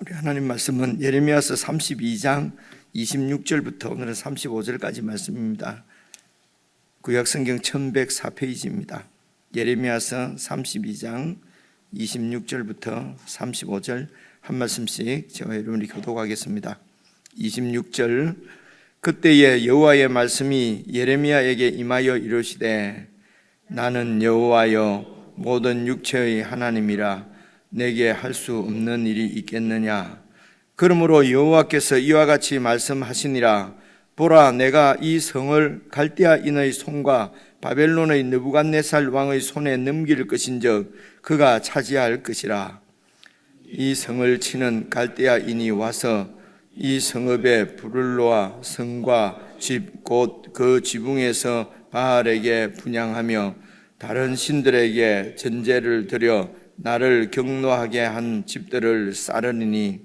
우리 하나님 말씀은 예레미야서 32장 26절부터 오늘은 35절까지 말씀입니다. 구약성경 1104페이지입니다. 예레미야서 32장 26절부터 35절 한 말씀씩 저와 여러분이 교독하겠습니다. 26절. 그때에 여호와의 말씀이 예레미야에게 임하여 이르시되 나는 여호와여 모든 육체의 하나님이라 내게 할 수 없는 일이 있겠느냐. 그러므로 여호와께서 이와 같이 말씀하시니라. 보라, 내가 이 성을 갈대아인의 손과 바벨론의 느부갓네살 왕의 손에 넘길 것인즉 그가 차지할 것이라. 이 성을 치는 갈대아인이 와서 이 성읍에 불을 놓아 성과 집 곧 그 지붕에서 바알에게 분향하며 다른 신들에게 전제를 드려 나를 경노하게 한 집들을 쌓으리니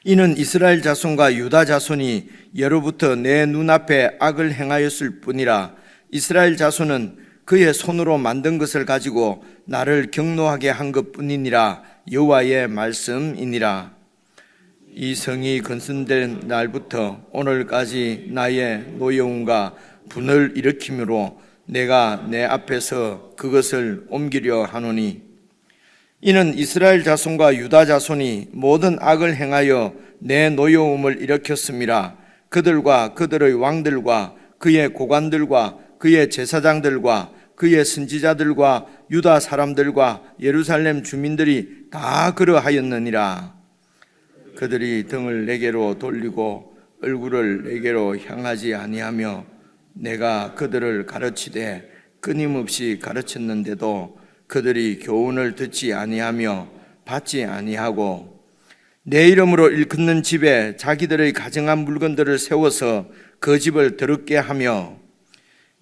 이는 이스라엘 자손과 유다 자손이 예로부터 내 눈앞에 악을 행하였을 뿐이라. 이스라엘 자손은 그의 손으로 만든 것을 가지고 나를 경노하게 한 것뿐이니라. 여호와의 말씀이니라. 이 성이 건설된 날부터 오늘까지 나의 노여움과 분을 일으킴으로 내가 내 앞에서 그것을 옮기려 하노니 이는 이스라엘 자손과 유다 자손이 모든 악을 행하여 내 노여움을 일으켰음이라. 그들과 그들의 왕들과 그의 고관들과 그의 제사장들과 그의 선지자들과 유다 사람들과 예루살렘 주민들이 다 그러하였느니라. 그들이 등을 내게로 돌리고 얼굴을 내게로 향하지 아니하며 내가 그들을 가르치되 끊임없이 가르쳤는데도 그들이 교훈을 듣지 아니하며 받지 아니하고 내 이름으로 일컫는 집에 자기들의 가정한 물건들을 세워서 그 집을 더럽게 하며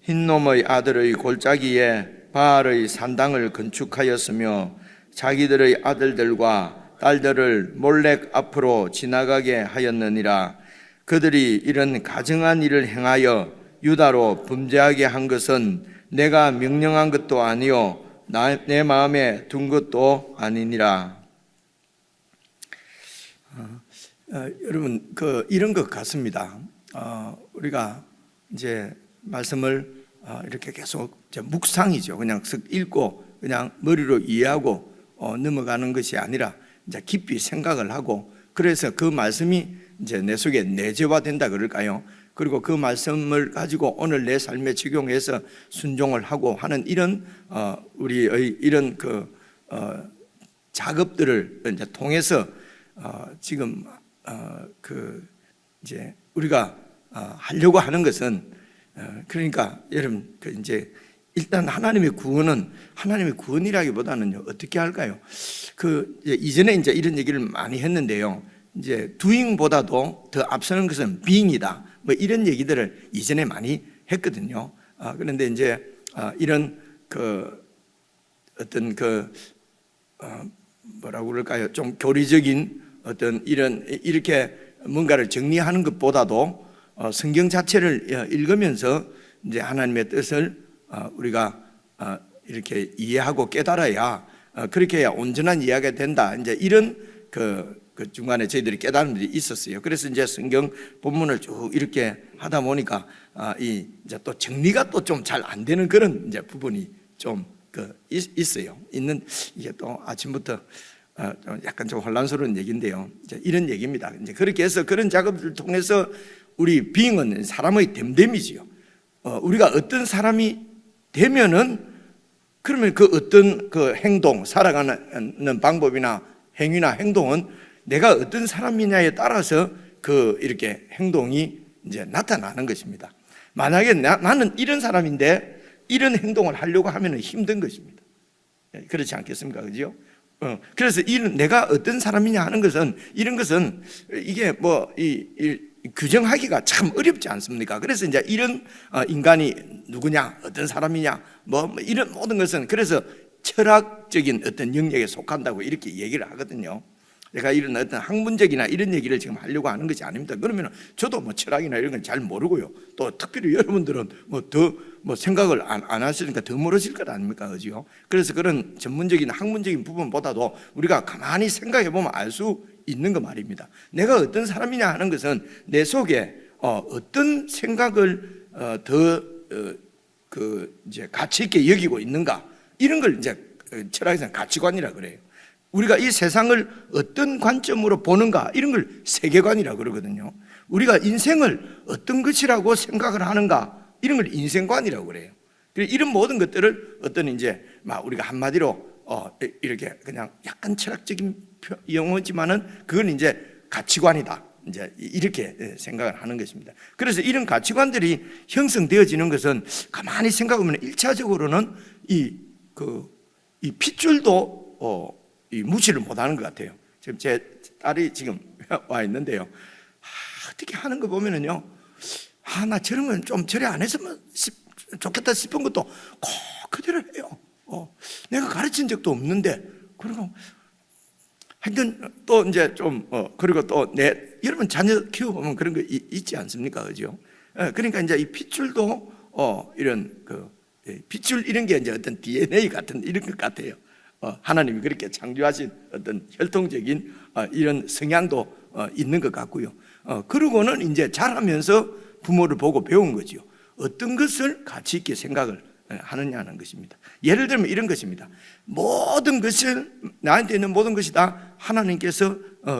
흰놈의 아들의 골짜기에 바알의 산당을 건축하였으며 자기들의 아들들과 딸들을 몰렉 앞으로 지나가게 하였느니라. 그들이 이런 가증한 일을 행하여 유다로 범죄하게 한 것은 내가 명령한 것도 아니요 내 마음에 둔 것도 아니니라. 여러분 이런 것 같습니다. 우리가 이제 말씀을 이렇게 계속 묵상이죠. 그냥 쓱 읽고 그냥 머리로 이해하고 넘어가는 것이 아니라 이제 깊이 생각을 하고 그래서 그 말씀이 이제 내 속에 내재화된다 그럴까요? 그리고 그 말씀을 가지고 오늘 내 삶에 적용해서 순종을 하고 하는 이런 우리의 이런 작업들을 이제 통해서 지금 이제 우리가 하려고 하는 것은 그러니까 여러분 이제 일단 하나님의 구원이라기보다는요 어떻게 할까요? 이전에 이제 이런 얘기를 많이 했는데요. 이제 doing보다도 더 앞서는 것은 being이다. 뭐 이런 얘기들을 이전에 많이 했거든요. 그런데 이제 이런 어떤 뭐라고 그럴까요? 좀 교리적인 어떤 이렇게 뭔가를 정리하는 것보다도 성경 자체를 읽으면서 이제 하나님의 뜻을 우리가 이렇게 이해하고 깨달아야 그렇게 해야 온전한 이해가 된다. 이제 이런 그 중간에 저희들이 깨달은 일이 있었어요. 그래서 이제 성경 본문을 쭉 이렇게 하다 보니까 이제 또 정리가 또 좀 잘 안 되는 그런 이제 부분이 좀 있어요. 이게 또 아침부터 약간 좀 혼란스러운 얘기인데요. 이제 이런 얘기입니다. 이제 그렇게 해서 그런 작업을 통해서 우리 being은 사람의 됨됨이지요. 우리가 어떤 사람이 되면은 그러면 그 어떤 행동, 살아가는 방법이나 행위나 행동은 내가 어떤 사람이냐에 따라서 이렇게 행동이 이제 나타나는 것입니다. 만약에 나는 이런 사람인데 이런 행동을 하려고 하면 힘든 것입니다. 그렇지 않겠습니까? 그죠? 그래서 내가 어떤 사람이냐 하는 것은 이런 것은 이게 규정하기가 참 어렵지 않습니까? 그래서 이제 이런 인간이 누구냐, 어떤 사람이냐, 이런 모든 것은 그래서 철학적인 어떤 영역에 속한다고 이렇게 얘기를 하거든요. 내가 이런 어떤 학문적이나 이런 얘기를 지금 하려고 하는 것이 아닙니다. 그러면 저도 뭐 철학이나 이런 건 잘 모르고요. 또 특별히 여러분들은 뭐 더 생각을 안 하시니까 더 모르실 것 아닙니까? 그죠? 그래서 그런 전문적인 학문적인 부분보다도 우리가 가만히 생각해 보면 알 수 있는 거 말입니다. 내가 어떤 사람이냐 하는 것은 내 속에 어떤 생각을 이제 가치 있게 여기고 있는가, 이런 걸 이제 철학에서는 가치관이라 그래요. 우리가 이 세상을 어떤 관점으로 보는가, 이런 걸 세계관이라 그러거든요. 우리가 인생을 어떤 것이라고 생각을 하는가, 이런 걸 인생관이라고 그래요. 이런 모든 것들을 어떤 이제 막 우리가 한마디로 이렇게 그냥 약간 철학적인 용어지만은 그건 이제 가치관이다, 이제 이렇게 생각을 하는 것입니다. 그래서 이런 가치관들이 형성되어지는 것은 가만히 생각하면 1차적으로는 이 핏줄도 무시를 못하는 것 같아요. 지금 제 딸이 지금 와 있는데요. 어떻게 하는 거 보면은요, 나 저런 건 좀 저래 안 했으면 좋겠다 싶은 것도 꼭 그대로 해요. 내가 가르친 적도 없는데, 그리고 하여튼 또 이제 좀 그리고 또 여러분 자녀 키워보면 그런 거 있지 않습니까, 그죠? 그러니까 이제 이 핏줄도 이런 핏줄 이런 게 이제 어떤 DNA 같은 이런 것 같아요. 하나님이 그렇게 창조하신 어떤 혈통적인 이런 성향도 있는 것 같고요. 그러고는 이제 자라면서 부모를 보고 배운 거죠. 어떤 것을 가치 있게 생각을 하느냐는 것입니다. 예를 들면 이런 것입니다. 모든 것을, 나한테 있는 모든 것이 다 하나님께서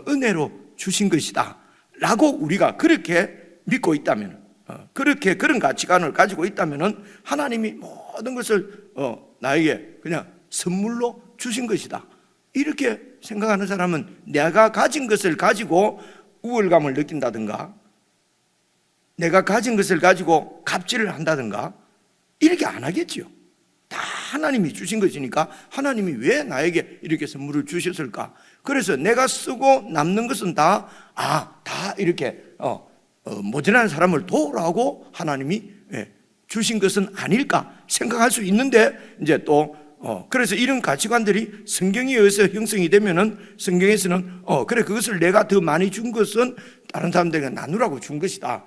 은혜로 주신 것이다 라고 우리가 그렇게 믿고 있다면, 그렇게 그런 가치관을 가지고 있다면 하나님이 모든 것을 나에게 그냥 선물로 주신 것이다, 이렇게 생각하는 사람은 내가 가진 것을 가지고 우월감을 느낀다든가, 내가 가진 것을 가지고 갑질을 한다든가 이렇게 안 하겠지요. 다 하나님이 주신 것이니까 하나님이 왜 나에게 이렇게 선물을 주셨을까? 그래서 내가 쓰고 남는 것은 다 이렇게 모자란 사람을 도우라고 하나님이 주신 것은 아닐까 생각할 수 있는데, 이제 또 그래서 이런 가치관들이 성경에 의해서 형성이 되면은 성경에서는 그래, 그것을 내가 더 많이 준 것은 다른 사람들에게 나누라고 준 것이다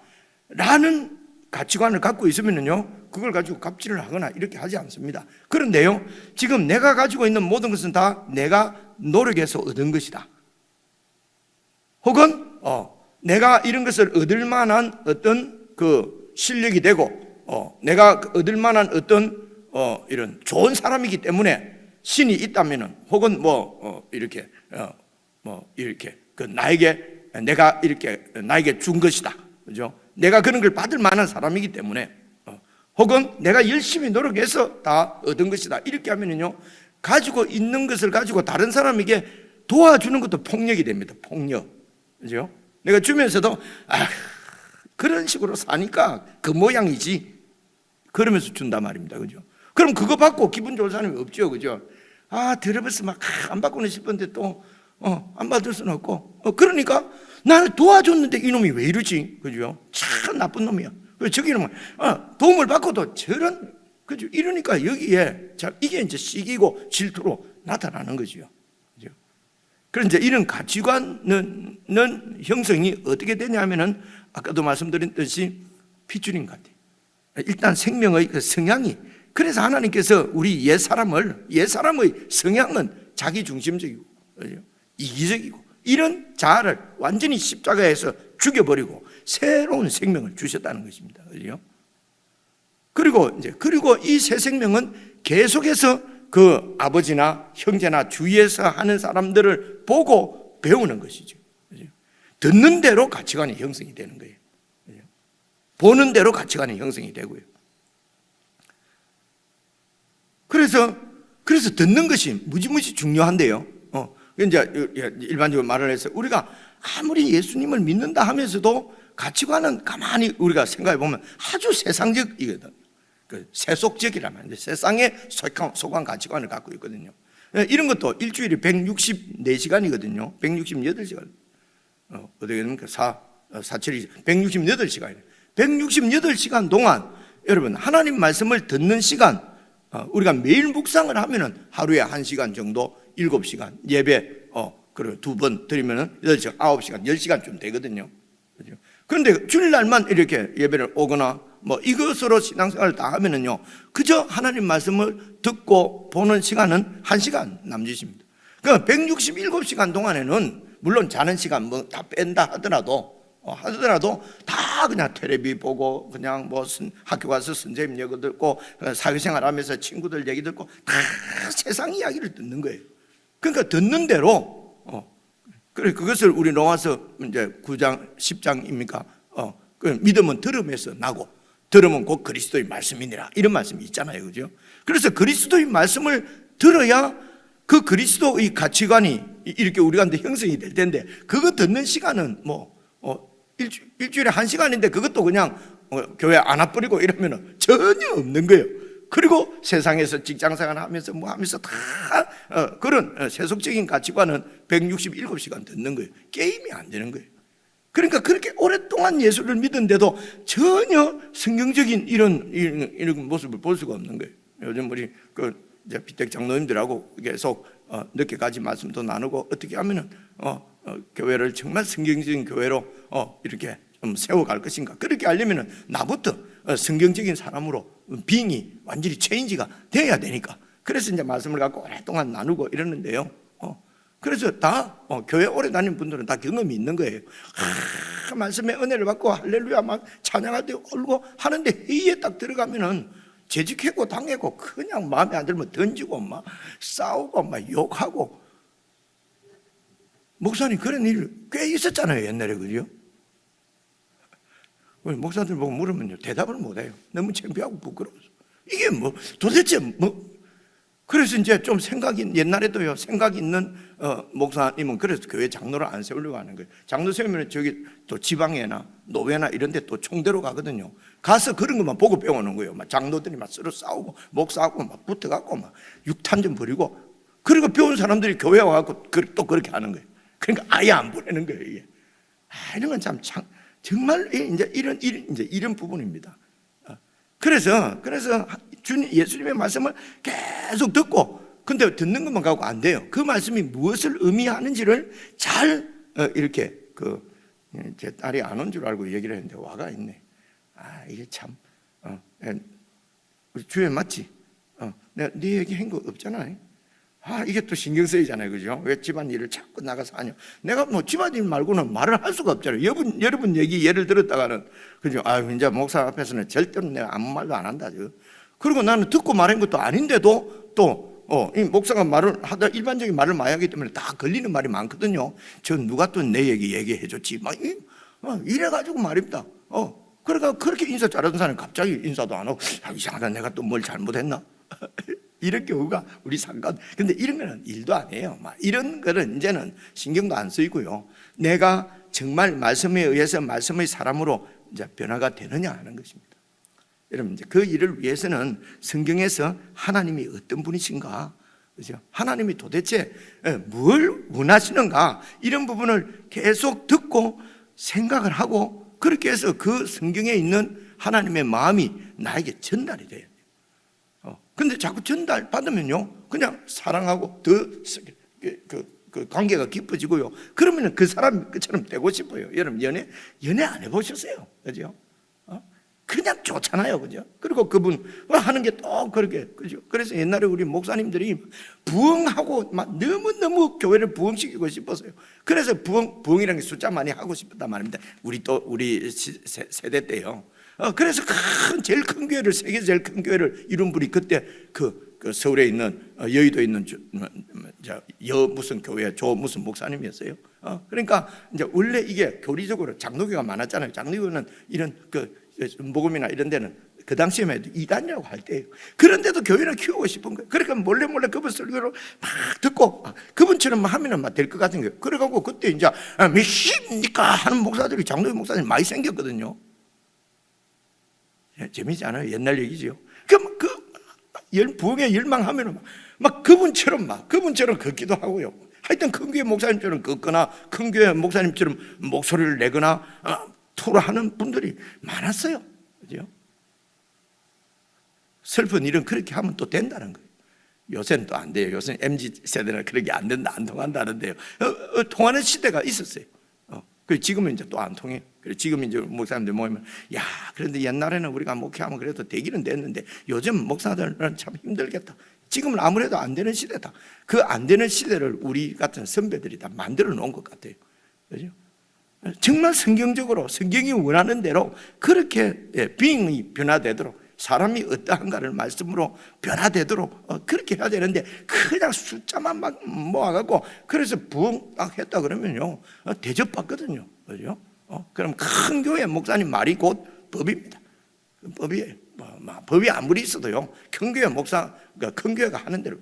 라는 가치관을 갖고 있으면요, 그걸 가지고 갑질을 하거나 이렇게 하지 않습니다. 그런데요, 지금 내가 가지고 있는 모든 것은 다 내가 노력해서 얻은 것이다, 혹은 내가 이런 것을 얻을 만한 어떤 그 실력이 되고 내가 얻을 만한 어떤 이런 좋은 사람이기 때문에 신이 있다면은, 혹은 이렇게 내가 이렇게 나에게 준 것이다, 그죠? 내가 그런 걸 받을 만한 사람이기 때문에, 혹은 내가 열심히 노력해서 다 얻은 것이다, 이렇게 하면은요, 가지고 있는 것을 가지고 다른 사람에게 도와주는 것도 폭력이 됩니다. 폭력, 그죠? 내가 주면서도 그런 식으로 사니까 그 모양이지, 그러면서 준단 말입니다, 그죠? 그럼 그거 받고 기분 좋은 사람이 없죠, 그죠? 들어봤어 막 안 받고는 싶은데 또 안 받을 수는 없고, 그러니까 나를 도와줬는데 이놈이 왜 이러지, 그죠? 참 나쁜 놈이야. 저기 이놈은 도움을 받고도 저런, 그죠? 이러니까 여기에 이게 이제 시기고 질투로 나타나는 거죠, 그죠? 그런데 이제 이런 가치관은 형성이 어떻게 되냐면은 아까도 말씀드렸듯이 핏줄인 것 같아요. 일단 생명의 그 성향이, 그래서 하나님께서 우리 옛사람의 성향은 자기중심적이고, 그죠? 이기적이고, 이런 자아를 완전히 십자가에서 죽여버리고 새로운 생명을 주셨다는 것입니다, 그죠? 그리고 이 새 생명은 계속해서 그 아버지나 형제나 주위에서 하는 사람들을 보고 배우는 것이죠, 그죠? 듣는 대로 가치관이 형성이 되는 거예요, 그죠? 보는 대로 가치관이 형성이 되고요. 그래서 듣는 것이 무지무지 중요한데요. 이제 일반적으로 말을 해서 우리가 아무리 예수님을 믿는다 하면서도 가치관은 가만히 우리가 생각해 보면 아주 세상적이거든. 세속적이라면 세상에 속한 가치관을 갖고 있거든요. 이런 것도 일주일에 164시간이거든요. 168시간. 어떻게 됩니까? 472, 168시간이에요. 168시간 동안 여러분 하나님 말씀을 듣는 시간, 우리가 매일 묵상을 하면은 하루에 1시간 정도, 7시간 예배 그리고 2번 드리면은 8시간, 9시간, 10시간쯤 되거든요. 그죠? 그런데 주일날만 이렇게 예배를 오거나 뭐 이것으로 신앙생활을 다 하면은요, 그저 하나님 말씀을 듣고 보는 시간은 1시간 남짓입니다. 그 167시간 동안에는 물론 자는 시간 뭐 다 뺀다 하더라도 다 그냥 텔레비 보고 그냥 뭐 학교 가서 선생님 얘기 듣고 사회생활 하면서 친구들 얘기 듣고 다 세상 이야기를 듣는 거예요. 그러니까 듣는 대로 그래 그것을 우리 로마서 이제 9장 10장입니까? 그 믿음은 들음에서 나고 들음은 곧 그리스도의 말씀이니라, 이런 말씀이 있잖아요, 그죠? 그래서 그리스도의 말씀을 들어야 그 그리스도의 가치관이 이렇게 우리한테 형성이 될 텐데, 그거 듣는 시간은 뭐 일주일에 1시간인데 그것도 그냥 교회 안 와버리고 이러면 전혀 없는 거예요. 그리고 세상에서 직장생활 하면서 뭐 하면서 다 그런 세속적인 가치관은 167시간 듣는 거예요. 게임이 안 되는 거예요. 그러니까 그렇게 오랫동안 예수를 믿은데도 전혀 성경적인 이런 모습을 볼 수가 없는 거예요. 요즘 우리 이제 비택 장로님들하고 계속 늦게까지 말씀도 나누고 어떻게 하면은 교회를 정말 성경적인 교회로 이렇게 좀 세워갈 것인가, 그렇게 하려면은 나부터 성경적인 사람으로 빙이 완전히 체인지가 돼야 되니까, 그래서 이제 말씀을 갖고 오랫동안 나누고 이러는데요. 그래서 다 교회 오래 다닌 분들은 다 경험이 있는 거예요. 말씀의 은혜를 받고 할렐루야 막 찬양할 때 울고 하는데, 회의에 딱 들어가면은 재직하고 당하고 그냥 마음에 안 들면 던지고 막 싸우고 막 욕하고. 목사님 그런 일 꽤 있었잖아요, 옛날에, 그죠? 목사들 보고 물으면요, 대답을 못해요. 너무 창피하고 부끄러워서. 이게 뭐 도대체 뭐. 그래서 이제 좀 옛날에도요, 생각 있는 목사님은 그래서 교회 장로를 안 세우려고 하는 거예요. 장로 세우면 저기 또 지방에나 노회나 이런 데 또 총대로 가거든요. 가서 그런 것만 보고 배우는 거예요. 막 장로들이 막 서로 싸우고 목사하고 막 붙어갖고 막 육탄전 벌이고, 그리고 배운 사람들이 교회 와갖고 또 그렇게 하는 거예요. 그러니까 아예 안 보내는 거예요, 이게. 이런 건 참 정말 이제 이런 부분입니다. 그래서 예수님의 말씀을 계속 듣고, 근데 듣는 것만 갖고 안 돼요. 그 말씀이 무엇을 의미하는지를 잘 이렇게 제 딸이 안 온 줄 알고 얘기를 했는데 와가 있네. 이게 참 우리 주에 맞지? 내가 네 얘기한 거 없잖아. 이게 또 신경 쓰이잖아요, 그죠? 왜 집안일을 자꾸 나가서 하냐? 내가 뭐 집안일 말고는 말을 할 수가 없잖아요. 여러분 얘기 예를 들었다가는, 그죠? 이제 목사 앞에서는 절대로 내가 아무 말도 안 한다. 그리고 나는 듣고 말한 것도 아닌데도 또 이 목사가 말을 하다 일반적인 말을 많이 하기 때문에 다 걸리는 말이 많거든요. 저 누가 또 내 얘기해 줬지? 막 이래가지고 말입니다. 그러니까 그렇게 인사 잘하던 사람이 갑자기 인사도 안 하고, 이상하다, 내가 또 뭘 잘못했나? 이런 경우가 우리 상관. 근데 이런 거는 일도 안 해요. 이런 거는 이제는 신경도 안 쓰이고요. 내가 정말 말씀에 의해서 말씀의 사람으로 이제 변화가 되느냐 하는 것입니다. 여러분, 이제 그 일을 위해서는 성경에서 하나님이 어떤 분이신가, 그죠? 하나님이 도대체 뭘 원하시는가, 이런 부분을 계속 듣고 생각을 하고, 그렇게 해서 그 성경에 있는 하나님의 마음이 나에게 전달이 돼요. 근데 자꾸 전달 받으면요, 그냥 사랑하고 더 그 관계가 깊어지고요. 그러면 그 사람 것처럼 되고 싶어요. 여러분 연애 안 해보셨어요, 그죠? 그냥 좋잖아요, 그죠? 그리고 그분 하는 게 또 그렇게, 그죠? 그래서 옛날에 우리 목사님들이 부흥하고 막 너무 교회를 부흥시키고 싶었어요. 그래서 부흥이라는 게 숫자 많이 하고 싶었단 말입니다. 우리 세대 때요. 그래서 제일 큰 교회를, 세계 제일 큰 교회를 이룬 분이 그때 그 서울에 있는 여의도에 있는 무슨 교회 무슨 목사님이었어요. 그러니까 이제 원래 이게 교리적으로 장로교가 많았잖아요. 장로교는 이런 복음이나 이런 데는 그 당시에만 해도 이단이라고 할 때예요. 그런데도 교회를 키우고 싶은 거예요. 그러니까 몰래 그분 설교를 막 듣고 그분처럼 하면은 막 될 것 같은 거예요. 그래갖고 그때 이제 몇십니까 하는 목사들이, 장로교 목사들이 많이 생겼거든요. 재미있지 않아요? 옛날 얘기죠. 부흥에 열망하면 막 그분처럼 걷기도 하고요. 하여튼 큰 교회 목사님처럼 걷거나 큰 교회 목사님처럼 목소리를 내거나 토로하는 분들이 많았어요. 그죠? 슬픈 일은 그렇게 하면 또 된다는 거예요. 요새는 또 안 돼요. 요새는 MZ세대는 그렇게 안 된다, 안 통한다는데요. 통하는 시대가 있었어요. 그 지금은 이제 또 안 통해요. 그래 지금 이제 목사님들 모이면 야, 그런데 옛날에는 우리가 목회하면 그래도 되기는 됐는데 요즘 목사들은 참 힘들겠다. 지금은 아무래도 안 되는 시대다. 그 안 되는 시대를 우리 같은 선배들이 다 만들어 놓은 것 같아요. 그죠? 정말 성경적으로 성경이 원하는 대로 그렇게 being이 변화되도록, 사람이 어떠한가를 말씀으로 변화되도록 그렇게 해야 되는데, 그냥 숫자만 막 모아갖고 그래서 부흥 딱 했다 그러면요 대접받거든요. 그죠? 그럼 큰 교회 목사님 말이 곧 법입니다. 법이에요. 법이 아무리 있어도요, 큰 교회 목사, 그러니까 큰 교회가 하는 대로,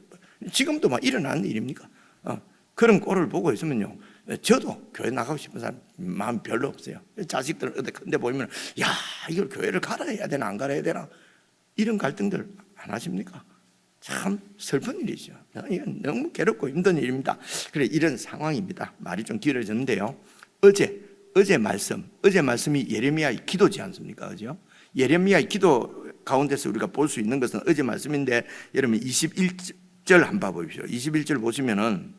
지금도 막 일어나는 일입니까? 그런 꼴을 보고 있으면요, 저도 교회 나가고 싶은 사람 마음 별로 없어요. 자식들 어디 큰데 보이면 야, 이걸 교회를 가라 해야 되나 안 가라 해야 되나, 이런 갈등들 안 하십니까? 참 슬픈 일이죠. 이건 너무 괴롭고 힘든 일입니다. 그래, 이런 상황입니다. 말이 좀 길어졌는데요, 어제 말씀이 예레미야의 기도지 않습니까? 그죠? 예레미야의 기도 가운데서 우리가 볼 수 있는 것은 어제 말씀인데, 여러분 21절 한번 보십시오. 21절 보시면은,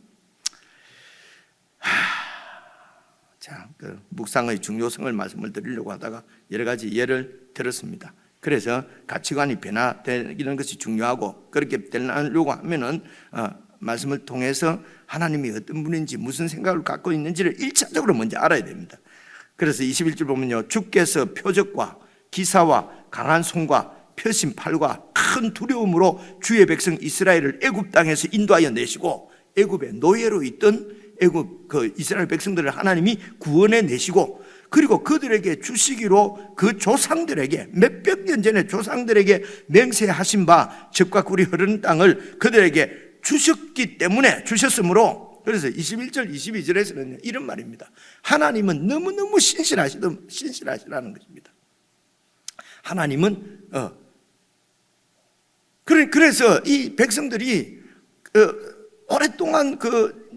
자, 그 묵상의 중요성을 말씀을 드리려고 하다가 여러 가지 예를 들었습니다. 그래서 가치관이 변화되는 것이 중요하고, 그렇게 되려고 하면은 말씀을 통해서 하나님이 어떤 분인지, 무슨 생각을 갖고 있는지를 1차적으로 먼저 알아야 됩니다. 그래서 21절 보면요, 주께서 표적과 기사와 강한 손과 펴신 팔과 큰 두려움으로 주의 백성 이스라엘을 애굽 땅에서 인도하여 내시고, 애굽의 노예로 있던 애굽 그 이스라엘 백성들을 하나님이 구원해 내시고, 그리고 그들에게 주시기로 그 조상들에게 몇백 년 전에 조상들에게 맹세하신 바 젖과 꿀이 흐르는 땅을 그들에게 주셨으므로, 그래서 21절 22절에서는 이런 말입니다. 하나님은 너무너무 신실하시라는 것입니다. 하나님은 그래서 이 백성들이 오랫동안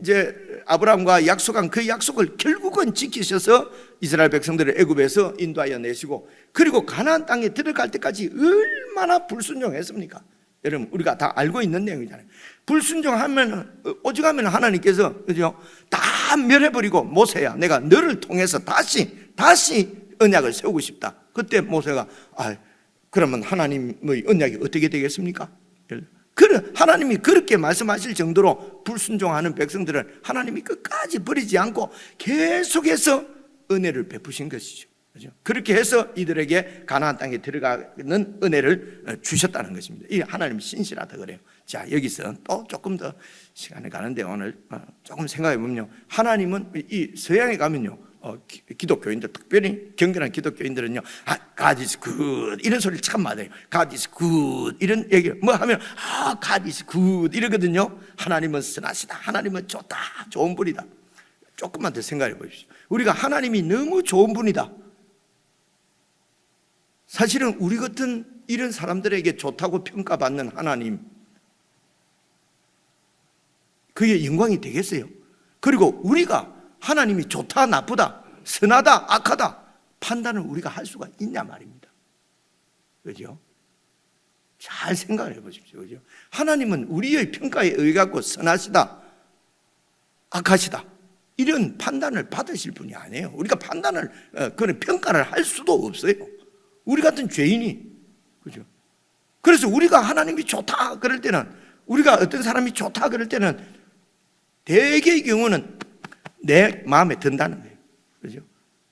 이제 아브라함과 약속한 그 약속을 결국은 지키셔서 이스라엘 백성들을 애굽에서 인도하여 내시고, 그리고 가나안 땅에 들어갈 때까지 얼마나 불순종했습니까? 여러분, 우리가 다 알고 있는 내용이잖아요. 불순종하면 오죽하면 하나님께서, 그죠, 다 멸해버리고, 모세야, 내가 너를 통해서 다시 언약을 세우고 싶다. 그때 모세가 그러면 하나님의 언약이 어떻게 되겠습니까? 하나님이 그렇게 말씀하실 정도로 불순종하는 백성들을 하나님이 끝까지 버리지 않고 계속해서 은혜를 베푸신 것이죠. 그렇죠? 그렇게 해서 이들에게 가나안 땅에 들어가는 은혜를 주셨다는 것입니다. 이 하나님이 신실하다 그래요. 자, 여기서 또 조금 더 시간이 가는데, 오늘 조금 생각해 보면요, 하나님은 이 서양에 가면요, 기독교인들, 특별히 경건한 기독교인들은요, God is good 이런 소리를 참 많이 해요. God is good 이런 얘기를 뭐 하면 God is good 이러거든요. 하나님은 선하시다, 하나님은 좋다, 좋은 분이다. 조금만 더 생각해 보십시오. 우리가 하나님이 너무 좋은 분이다, 사실은 우리 같은 이런 사람들에게 좋다고 평가받는 하나님, 그게 영광이 되겠어요? 그리고 우리가 하나님이 좋다, 나쁘다, 선하다, 악하다 판단을 우리가 할 수가 있냐 말입니다. 그죠? 잘 생각을 해보십시오. 그죠? 하나님은 우리의 평가에 의해 갖고 선하시다, 악하시다 이런 판단을 받으실 분이 아니에요. 우리가 판단을, 그런 평가를 할 수도 없어요. 우리 같은 죄인이. 그죠? 그래서 우리가 하나님이 좋다 그럴 때는, 우리가 어떤 사람이 좋다 그럴 때는 대개의 경우는 내 마음에 든다는 거예요. 그죠?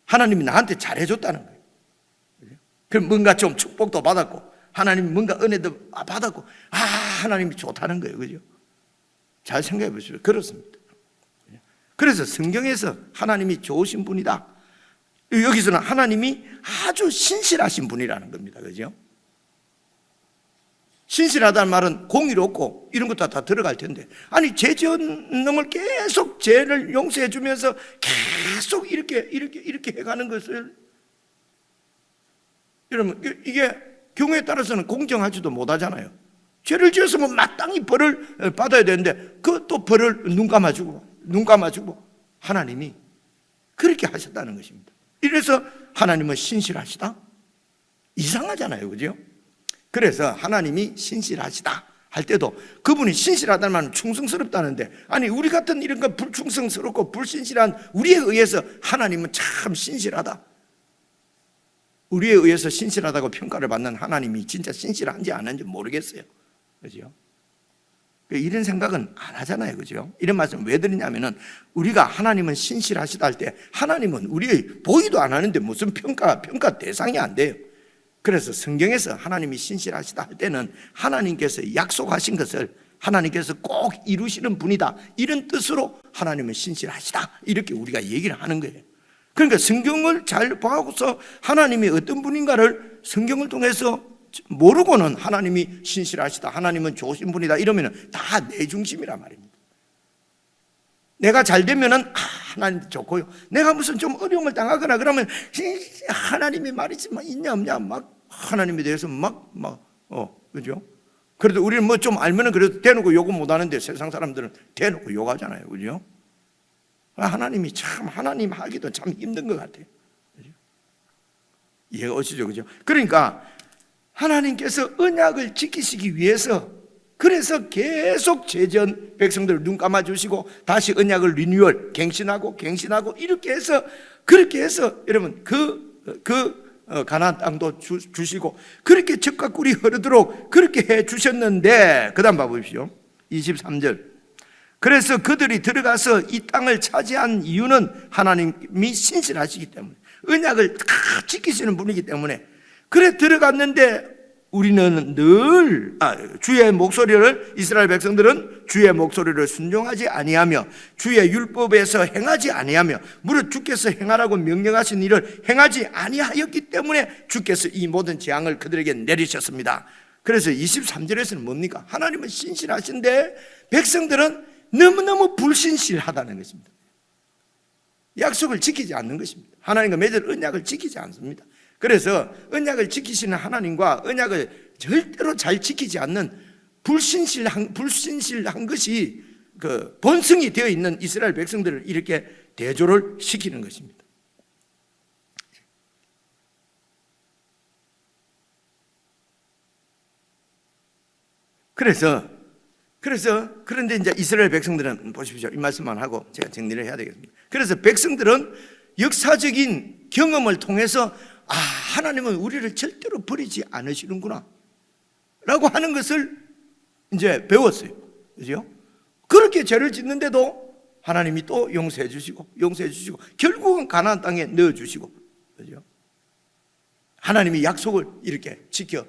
하나님이 나한테 잘해줬다는 거예요. 그죠? 그럼 뭔가 좀 축복도 받았고, 하나님이 뭔가 은혜도 받았고, 하나님이 좋다는 거예요. 그죠? 잘 생각해 보시죠. 그렇습니다. 그래서 성경에서 하나님이 좋으신 분이다, 여기서는 하나님이 아주 신실하신 분이라는 겁니다. 그죠? 신실하다는 말은 공의롭고 이런 것도 다 들어갈 텐데, 아니 죄 지은 놈을 계속 죄를 용서해 주면서 계속 이렇게 해가는 것을, 여러분, 이게 경우에 따라서는 공정하지도 못하잖아요. 죄를 지었으면 마땅히 벌을 받아야 되는데 그 또 벌을 눈 감아주고 하나님이 그렇게 하셨다는 것입니다. 이래서 하나님은 신실하시다? 이상하잖아요. 그죠? 그래서 하나님이 신실하시다 할 때도 그분이 신실하다는 말은 충성스럽다는데, 아니 우리 같은 이런 거 불충성스럽고 불신실한 우리에 의해서 하나님은 참 신실하다, 우리에 의해서 신실하다고 평가를 받는 하나님이 진짜 신실한지 안 한지 모르겠어요. 그죠? 이런 생각은 안 하잖아요. 그죠? 이런 말씀 왜 드리냐면은, 우리가 하나님은 신실하시다 할 때 하나님은 우리의 보이도 안 하는데 무슨 평가 대상이 안 돼요. 그래서 성경에서 하나님이 신실하시다 할 때는 하나님께서 약속하신 것을 하나님께서 꼭 이루시는 분이다, 이런 뜻으로 하나님은 신실하시다, 이렇게 우리가 얘기를 하는 거예요. 그러니까 성경을 잘 봐서 하나님이 어떤 분인가를 성경을 통해서 모르고는 하나님이 신실하시다, 하나님은 좋으신 분이다 이러면 다 내 중심이란 말입니다. 내가 잘 되면은 하나님 좋고요, 내가 무슨 좀 어려움을 당하거나 그러면 하나님이 말이지 있냐 없냐 막 하나님에 대해서 그죠? 그래도 우리는 뭐 좀 알면은 그래도 대놓고 욕은 못 하는데 세상 사람들은 대놓고 욕하잖아요. 그죠? 하나님이 참, 하나님 하기도 참 힘든 것 같아요. 그죠? 이해가 오시죠? 그죠? 그러니까 하나님께서 언약을 지키시기 위해서, 그래서 계속 제전 백성들을 눈 감아 주시고 다시 언약을 리뉴얼, 갱신하고 이렇게 해서, 그렇게 해서 여러분 가나안 땅도 주시고 그렇게 젖과 꿀이 흐르도록 그렇게 해 주셨는데, 그 다음 봐보십시오. 23절. 그래서 그들이 들어가서 이 땅을 차지한 이유는 하나님이 신실하시기 때문에, 언약을 다 지키시는 분이기 때문에 그래 들어갔는데, 우리는 늘 주의 목소리를, 이스라엘 백성들은 주의 목소리를 순종하지 아니하며 주의 율법에서 행하지 아니하며 무릇 주께서 행하라고 명령하신 일을 행하지 아니하였기 때문에 주께서 이 모든 재앙을 그들에게 내리셨습니다. 그래서 23절에서는 뭡니까? 하나님은 신실하신데 백성들은 너무너무 불신실하다는 것입니다. 약속을 지키지 않는 것입니다. 하나님과 맺은 언약을 지키지 않습니다. 그래서 언약을 지키시는 하나님과 언약을 절대로 잘 지키지 않는 불신실한 것이 그 본성이 되어 있는 이스라엘 백성들을 이렇게 대조를 시키는 것입니다. 그런데 이제 이스라엘 백성들은 보십시오. 이 말씀만 하고 제가 정리를 해야 되겠습니다. 그래서 백성들은 역사적인 경험을 통해서 하나님은 우리를 절대로 버리지 않으시는구나 라고 하는 것을 이제 배웠어요. 그죠? 그렇게 죄를 짓는데도 하나님이 또 용서해 주시고 결국은 가나안 땅에 넣어 주시고, 그죠? 하나님이 약속을 이렇게 지켜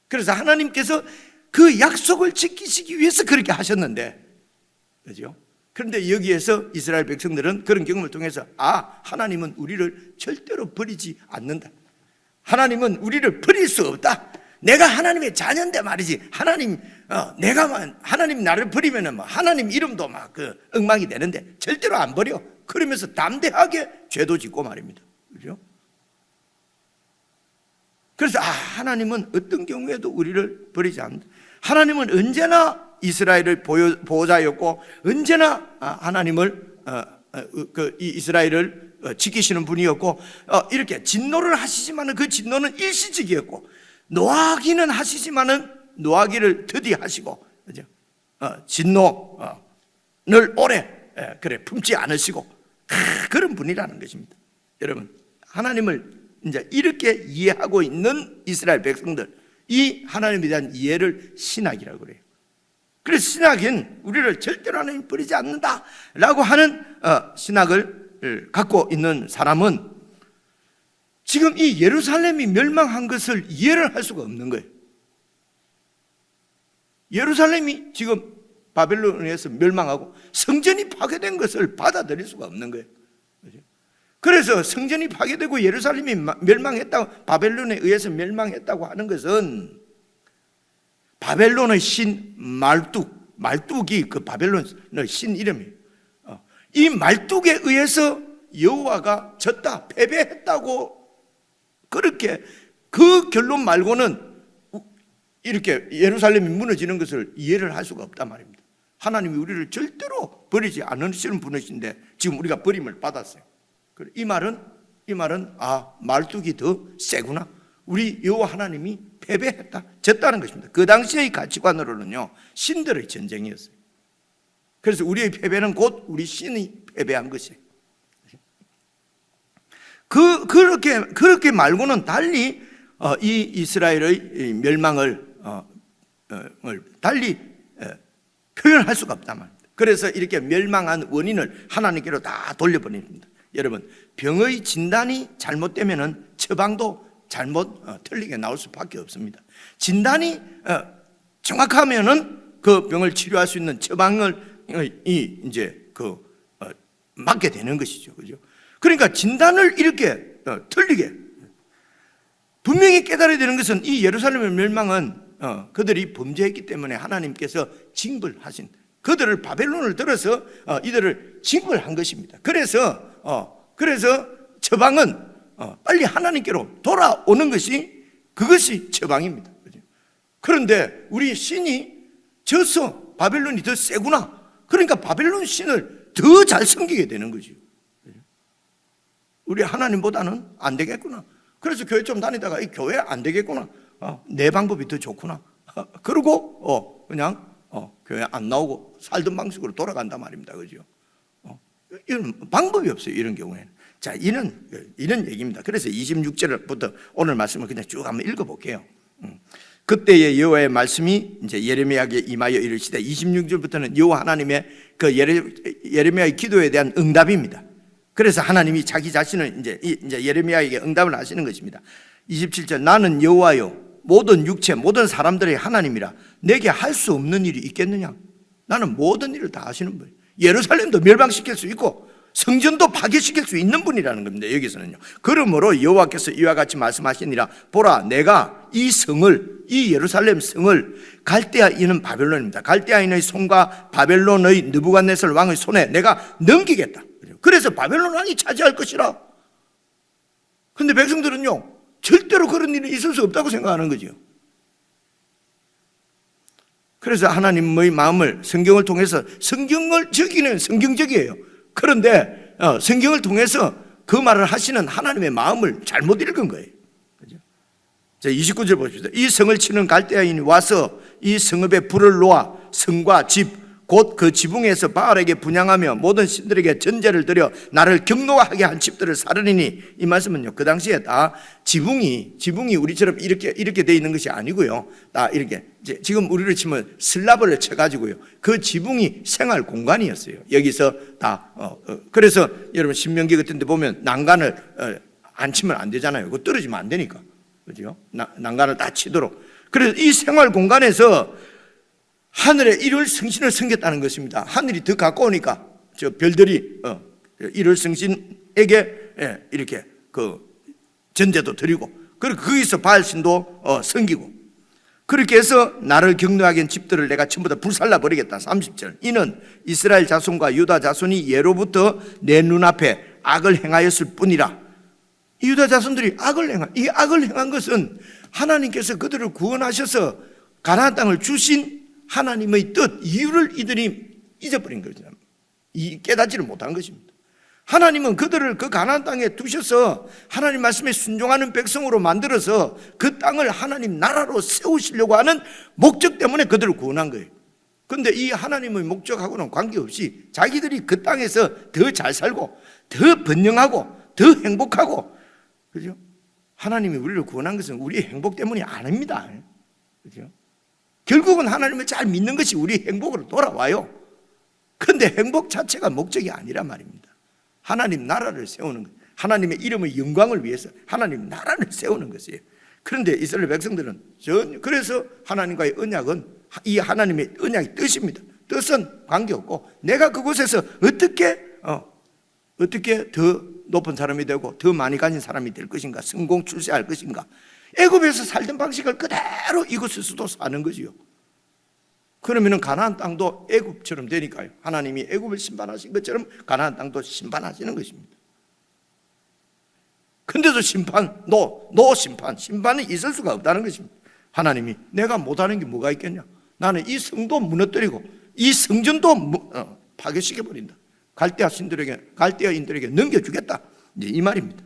그래서 하나님께서 그 약속을 지키시기 위해서 그렇게 하셨는데, 그죠? 그런데 여기에서 이스라엘 백성들은 그런 경험을 통해서 하나님은 우리를 절대로 버리지 않는다, 하나님은 우리를 버릴 수 없다, 내가 하나님의 자녀인데 말이지 하나님 나를 버리면은 하나님 이름도 엉망이 되는데 절대로 안 버려, 그러면서 담대하게 죄도 짓고 말입니다. 그죠? 그래서 하나님은 어떤 경우에도 우리를 버리지 않는다, 하나님은 언제나 이스라엘을 보호자였고 언제나 하나님을 이 이스라엘을 지키시는 분이었고, 이렇게 진노를 하시지만은 그 진노는 일시적이었고, 노하기는 하시지만은 노하기를 더디하시고, 그죠? 진노를 오래 품지 않으시고 그런 분이라는 것입니다. 여러분, 하나님을 이제 이렇게 이해하고 있는 이스라엘 백성들, 이 하나님에 대한 이해를 신학이라고 그래요. 그래서 신학은 우리를 절대로 하나님 버리지 않는다라고 하는 신학을 갖고 있는 사람은 지금 이 예루살렘이 멸망한 것을 이해를 할 수가 없는 거예요. 예루살렘이 지금 바벨론에 의해서 멸망하고 성전이 파괴된 것을 받아들일 수가 없는 거예요. 그래서 성전이 파괴되고 예루살렘이 멸망했다고, 바벨론에 의해서 멸망했다고 하는 것은 바벨론의 신 말뚝이 그 바벨론의 신 이름이에요. 이 말뚝에 의해서 여호와가 졌다, 패배했다고, 그렇게 그 결론 말고는 이렇게 예루살렘이 무너지는 것을 이해를 할 수가 없단 말입니다. 하나님이 우리를 절대로 버리지 않으시는 분이신데 지금 우리가 버림을 받았어요. 이 말은 말뚝이 더 세구나, 우리 여호와 하나님이 패배했다, 졌다는 것입니다. 그 당시의 가치관으로는요, 신들의 전쟁이었어요. 그래서 우리의 패배는 곧 우리 신이 패배한 것이에요. 그렇게 말고는 달리 이 이스라엘의 멸망을 달리 표현할 수가 없단 말입니다. 그래서 이렇게 멸망한 원인을 하나님께로 다 돌려버립니다. 여러분, 병의 진단이 잘못되면은 처방도 잘못 틀리게 나올 수밖에 없습니다. 진단이 정확하면은 그 병을 치료할 수 있는 처방을 이제 맞게 되는 것이죠, 그죠? 그러니까 진단을 이렇게 틀리게 분명히 깨달아야 되는 것은 이 예루살렘의 멸망은 그들이 범죄했기 때문에 하나님께서 징벌하신, 그들을 바벨론을 들어서 이들을 징벌한 것입니다. 그래서 처방은 빨리 하나님께로 돌아오는 것이, 그것이 처방입니다. 그런데 우리 신이 져서 바벨론이 더 세구나, 그러니까 바벨론 신을 더 잘 섬기게 되는 거죠. 우리 하나님보다는 안 되겠구나, 그래서 교회 좀 다니다가 이 교회 안 되겠구나, 내 방법이 더 좋구나, 그러고 그냥 교회 안 나오고 살던 방식으로 돌아간단 말입니다. 그죠? 이런 방법이 없어요, 이런 경우에는. 자, 이런 얘기입니다. 그래서 26절부터 오늘 말씀을 그냥 쭉 한번 읽어볼게요. 그때의 여호와의 말씀이 이제 예레미야에게 임하여 이르시되, 26절부터는 여호와 하나님의 그 예레미야의 기도에 대한 응답입니다. 그래서 하나님이 자기 자신을 이제 예레미야에게 응답을 하시는 것입니다. 27절, 나는 여호와요 모든 육체 모든 사람들의 하나님이라, 내게 할 수 없는 일이 있겠느냐? 나는 모든 일을 다 하시는 분이에요. 예루살렘도 멸망시킬 수 있고 성전도 파괴시킬 수 있는 분이라는 겁니다. 여기서는요. 그러므로 여호와께서 이와 같이 말씀하시니라, 보라, 내가 이 성을, 이 예루살렘 성을 갈대아인은 바벨론입니다. 갈대아인의 손과 바벨론의 느부갓네살 왕의 손에 내가 넘기겠다. 그래서 바벨론 왕이 차지할 것이라. 근데 백성들은요, 절대로 그런 일이 있을 수 없다고 생각하는 거죠. 그래서 하나님의 마음을 성경을 통해서, 성경을 적기는 성경적이에요. 그런데 성경을 통해서 그 말을 하시는 하나님의 마음을 잘못 읽은 거예요. 그죠? 자, 29절 보십시오. 이 성을 치는 갈대아인이 와서 이 성읍에 불을 놓아 성과 집 곧 그 지붕에서 바알에게 분향하며 모든 신들에게 전제를 드려 나를 경노하게 한 집들을 사르리니, 이 말씀은요, 그 당시에 다 지붕이 우리처럼 이렇게 돼 있는 것이 아니고요, 다 이렇게 지금 우리를 치면 슬라브를 쳐가지고요, 그 지붕이 생활 공간이었어요. 여기서 다 그래서 여러분 신명기 같은 데 보면 난간을 안 치면 안 되잖아요. 그거 떨어지면 안 되니까, 그죠? 난간을 다 치도록. 그래서 이 생활 공간에서 하늘에 일월 성신을 섬겼다는 것입니다. 하늘이 더 가까우니까 저 별들이 일월 성신에게 이렇게 그 전제도 드리고, 그리고 거기서 바알신도 섬기고, 그렇게 해서 나를 경노하게 한 집들을 내가 전부 다 불살라 버리겠다. 30절, 이는 이스라엘 자손과 유다 자손이 예로부터 내 눈앞에 악을 행하였을 뿐이라. 이 유다 자손들이 이 악을 행한 것은 하나님께서 그들을 구원하셔서 가나안 땅을 주신 하나님의 뜻, 이유를 이들이 잊어버린 거죠. 깨닫지를 못한 것입니다. 하나님은 그들을 그 가나안 땅에 두셔서 하나님 말씀에 순종하는 백성으로 만들어서 그 땅을 하나님 나라로 세우시려고 하는 목적 때문에 그들을 구원한 거예요. 그런데 이 하나님의 목적하고는 관계없이 자기들이 그 땅에서 더 잘 살고 더 번영하고 더 행복하고, 그죠? 하나님이 우리를 구원한 것은 우리의 행복 때문이 아닙니다. 그죠? 결국은 하나님을 잘 믿는 것이 우리 행복으로 돌아와요. 그런데 행복 자체가 목적이 아니란 말입니다. 하나님 나라를 세우는 것, 하나님의 이름의 영광을 위해서 하나님 나라를 세우는 것이에요. 그런데 이스라엘 백성들은 그래서 하나님과의 언약은 이 하나님의 언약의 뜻입니다. 뜻은 관계없고 내가 그곳에서 어떻게 더 높은 사람이 되고 더 많이 가진 사람이 될 것인가, 성공 출세할 것인가, 애굽에서 살던 방식을 그대로 이곳에서도 사는 거지요. 그러면 가나안 땅도 애굽처럼 되니까요. 하나님이 애굽을 심판하신 것처럼 가나안 땅도 심판하시는 것입니다. 근데도 심판이 있을 수가 없다는 것입니다. 하나님이 내가 못하는 게 뭐가 있겠냐? 나는 이 성도 무너뜨리고 이 성전도 파괴시켜버린다. 갈대아인들에게 넘겨주겠다. 이제 이 말입니다.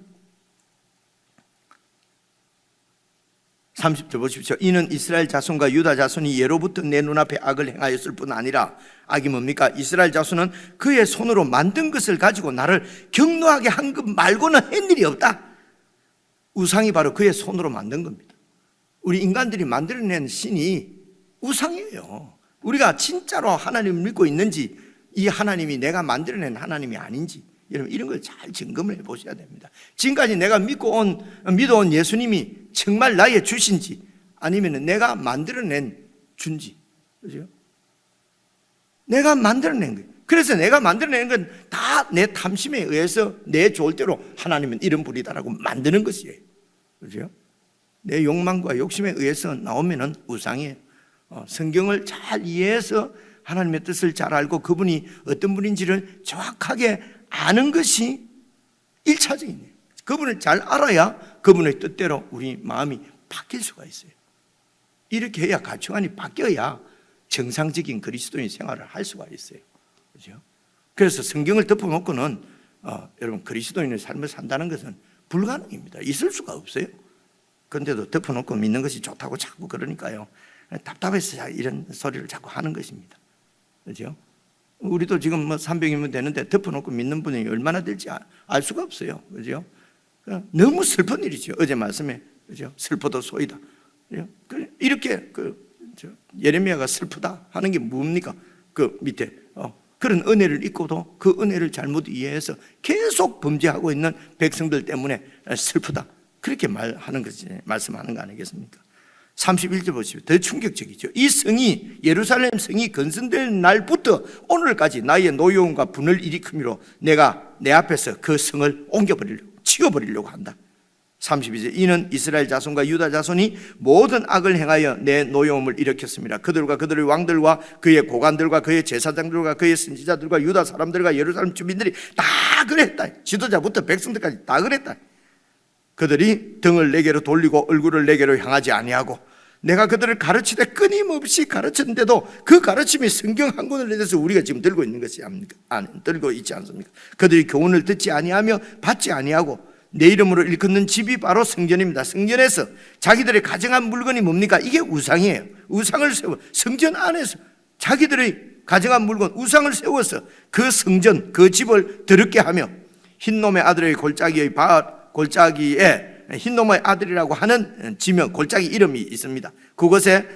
30절 보십시오. 이는 이스라엘 자손과 유다 자손이 예로부터 내 눈앞에 악을 행하였을 뿐 아니라, 악이 뭡니까? 이스라엘 자손은 그의 손으로 만든 것을 가지고 나를 경노하게 한 것 말고는 한 일이 없다. 우상이 바로 그의 손으로 만든 겁니다. 우리 인간들이 만들어낸 신이 우상이에요. 우리가 진짜로 하나님을 믿고 있는지, 이 하나님이 내가 만들어낸 하나님이 아닌지, 여러분 이런 걸 잘 점검을 해보셔야 됩니다. 지금까지 내가 믿어온 예수님이 정말 나의 주신지, 아니면 내가 만들어낸 준지. 그죠? 내가 만들어낸 거예요. 그래서 내가 만들어낸 건 다 내 탐심에 의해서 내 좋을 대로 하나님은 이런 분이다라고 만드는 것이에요. 그죠? 내 욕망과 욕심에 의해서 나오면은 우상이에요. 성경을 잘 이해해서 하나님의 뜻을 잘 알고 그분이 어떤 분인지를 정확하게 아는 것이 1차적이네요. 그분을 잘 알아야 그분의 뜻대로 우리 마음이 바뀔 수가 있어요. 이렇게 해야 가치관이 바뀌어야 정상적인 그리스도인 생활을 할 수가 있어요. 그렇죠? 그래서 성경을 덮어놓고는 여러분 그리스도인의 삶을 산다는 것은 불가능입니다. 있을 수가 없어요. 그런데도 덮어놓고 믿는 것이 좋다고 자꾸 그러니까요, 답답해서 이런 소리를 자꾸 하는 것입니다. 그렇죠? 우리도 지금 뭐 300이면 되는데 덮어놓고 믿는 분이 얼마나 될지 알 수가 없어요. 그죠? 너무 슬픈 일이죠. 어제 말씀에, 그죠? 슬퍼도 소이다. 이렇게 예레미야가 슬프다 하는 게 뭡니까? 그 밑에 그런 은혜를 잊고도 그 은혜를 잘못 이해해서 계속 범죄하고 있는 백성들 때문에 슬프다. 그렇게 말하는 것이, 말씀하는 거 아니겠습니까? 31절 보시면 더 충격적이죠. 이 성이, 예루살렘 성이 건설될 날부터 오늘까지 나의 노여움과 분을 일으킴으로 내가 내 앞에서 그 성을 옮겨버리려고, 치워버리려고 한다. 32절 이는 이스라엘 자손과 유다 자손이 모든 악을 행하여 내 노여움을 일으켰습니다. 그들과 그들의 왕들과 그의 고관들과 그의 제사장들과 그의 선지자들과 유다 사람들과 예루살렘 주민들이 다 그랬다. 지도자부터 백성들까지 다 그랬다. 그들이 등을 내게로 돌리고 얼굴을 내게로 향하지 아니하고 내가 그들을 가르치되 끊임없이 가르쳤는데도 그 가르침이 성경 한 권을 내서 우리가 지금 들고 있는 것이 아닙니까? 들고 있지 않습니까? 그들이 교훈을 듣지 아니하며 받지 아니하고 내 이름으로 일컫는 집이 바로 성전입니다. 성전에서 자기들의 가정한 물건이 뭡니까? 이게 우상이에요. 우상을 세워 성전 안에서 자기들의 가정한 물건 우상을 세워서 그 성전, 그 집을 더럽게 하며 흰놈의 아들의 골짜기의 골짜기에 흰놈의 아들이라고 하는 지명, 골짜기 이름이 있습니다. 그곳에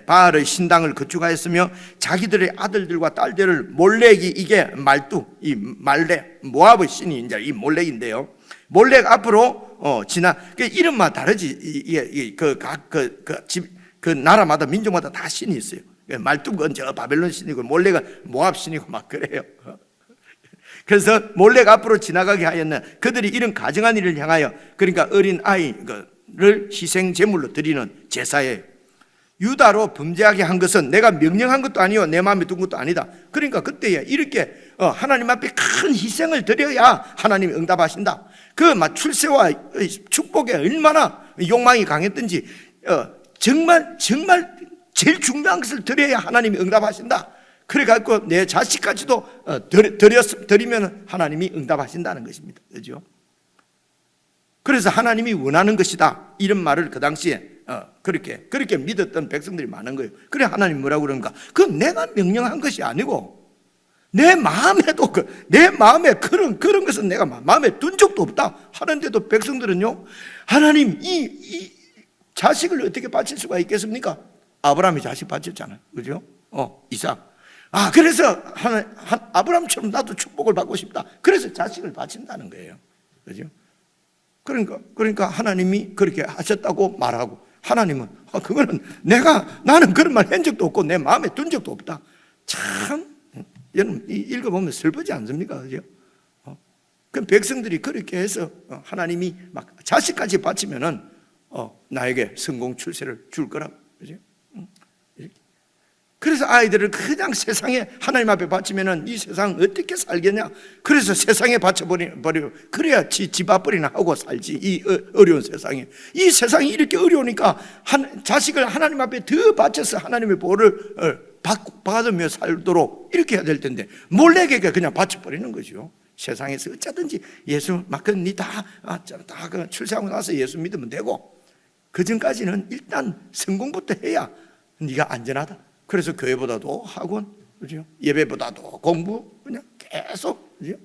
바알의 신당을 건축하였으며 자기들의 아들들과 딸들을 몰렉이, 이게 말두, 이 말렉, 모압의 신이 이제 이 몰렉인데요. 몰렉 앞으로 지나, 이름만 다르지. 이게 그 나라마다 민족마다 다 신이 있어요. 말두가 저 바벨론 신이고 몰렉은 모압 신이고 막 그래요. 그래서 몰렉 앞으로 지나가게 하였는 그들이 이런 가정한 일을 향하여, 그러니까 어린 아이를 희생 제물로 드리는 제사예요. 유다로 범죄하게 한 것은 내가 명령한 것도 아니요 내 마음에 둔 것도 아니다. 그러니까 그때에 이렇게 하나님 앞에 큰 희생을 드려야 하나님이 응답하신다. 그 출세와 축복에 얼마나 욕망이 강했든지 정말 제일 중요한 것을 드려야 하나님이 응답하신다. 그래갖고 내 자식까지도 드리면 하나님이 응답하신다는 것입니다. 그죠? 그래서 하나님이 원하는 것이다. 이런 말을 그 당시에 그렇게 믿었던 백성들이 많은 거예요. 그래 하나님 뭐라고 그러니까 그건 내가 명령한 것이 아니고 내 마음에도 내 마음에 그런 것은 내가 마음에 둔 적도 없다 하는데도 백성들은요, 하나님 이 자식을 어떻게 바칠 수가 있겠습니까? 아브라함이 자식 바쳤잖아요. 그죠? 이삭. 그래서 아브라함처럼 나도 축복을 받고 싶다. 그래서 자식을 바친다는 거예요. 그죠? 그러니까 하나님이 그렇게 하셨다고 말하고, 하나님은 그거는 나는 그런 말 한 적도 없고 내 마음에 둔 적도 없다. 참 여러분 읽어보면 슬프지 않습니까? 그죠? 그럼 백성들이 그렇게 해서 하나님이 막 자식까지 바치면은 나에게 성공 출세를 줄 거라고. 그죠? 그래서 아이들을 그냥 세상에 하나님 앞에 바치면은 이 세상 어떻게 살겠냐? 그래서 세상에 바쳐버리고 그래야 집 앞벌이나 하고 살지. 이 어려운 세상에. 이 세상이 이렇게 어려우니까 자식을 하나님 앞에 더 바쳐서 하나님의 보호를 받으며 살도록 이렇게 해야 될 텐데 몰래에게 그냥 바쳐버리는 거죠. 세상에서 어쩌든지 예수 막 니 다 출세하고 나서 예수 믿으면 되고, 그 전까지는 일단 성공부터 해야 네가 안전하다. 그래서 교회보다도 학원, 그죠? 예배보다도 공부, 그냥 계속, 그죠?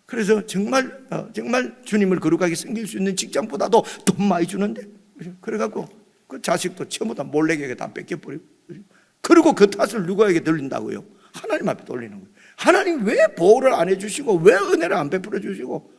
그래서 정말 주님을 거룩하게 섬길 수 있는 직장보다도 돈 많이 주는데, 그죠? 그래갖고 그 자식도 전부 다 몰래에게 다 뺏겨버리고, 그죠? 그리고 그 탓을 누구에게 돌린다고요? 하나님 앞에 돌리는 거예요. 하나님 왜 보호를 안 해주시고 왜 은혜를 안 베풀어 주시고,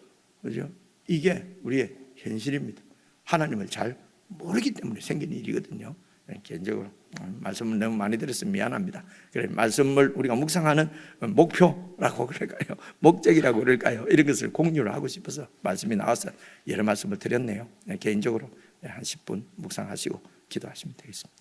그죠? 이게 우리의 현실입니다. 하나님을 잘 모르기 때문에 생긴 일이거든요. 개인적으로 말씀을 너무 많이 들었으면 미안합니다. 그래, 말씀을 우리가 묵상하는 목표라고 그럴까요? 목적이라고 그럴까요? 이런 것을 공유를 하고 싶어서 말씀이 나와서 여러 말씀을 드렸네요. 개인적으로 한 10분 묵상하시고 기도하시면 되겠습니다.